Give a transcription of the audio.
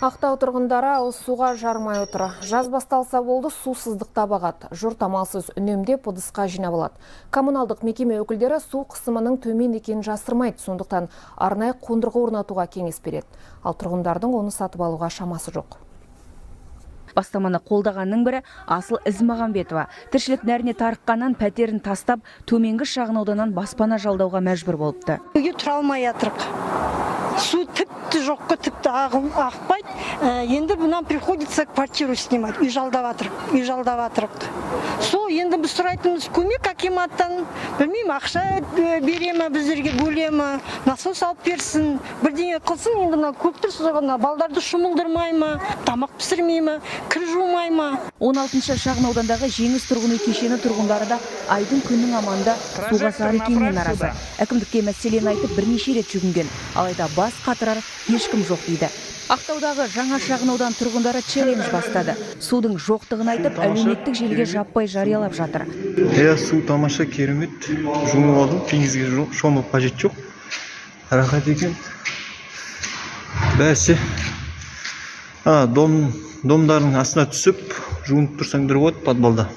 Ақтау тұрғындары ауыз суға жармай отыр. Жаз басталса болды, су сыздықта бағады. Жұрт амалсыз үнемдеп ыдысқа жинап алады. Коммуналдық мекеме өкілдері су қысымының төмен екенін жасырмайды, сондықтан арнайы қондырғы орнатуға кеңес береді. Ал тұрғындардың оны сатып алуға шамасы жоқ. Бастаманы қолдағанның бірі Асыл Ізмағамбетова. Тіршілік нәріне тарыққаннан пәтерін тастап, төменгі шағын ауданнан баспана жалдауға мәжбүр болыпты. Үйге тұра алмай жатырық. Су тіпті жоққа, тіпті ақпайды. Енді бұнан приходится квартиру снимать. Үй жалдап жатырық. Сол енді біз сұрайтынымыз көмек акиматтан, білмеймін, ақша беремі, біздерге бөлемі, насос алып берсін, бірдеңе қылсын. Енді мына көптір сұрағанда балдарды шомылдырмай ма, тамақ пісірмей ма, кір жумай ма. 16 шағын аудандағы Жеңіс тұрғын үй кешені тұрғындары да айдың күннің аманда суға зар екеніне наразы. Әкімдікке мәселені айтып бірнеше рет жүгінген, алайда бас қатырар ешкім жоқ дейді. Ақтаудағы жаңа шағын аудан тұрғындары челлендж бастады. Судың жоқтығын айтып, әлеуметтік желіге жаппай жариялап жатыр. Су тамаша, керемет. Жуынып алдым, теңізге шомылып қажет жоқ. Рахат екен. Бәсе. Домдардың астына түсіп, жуынып тұрсаңдар болады подвалда.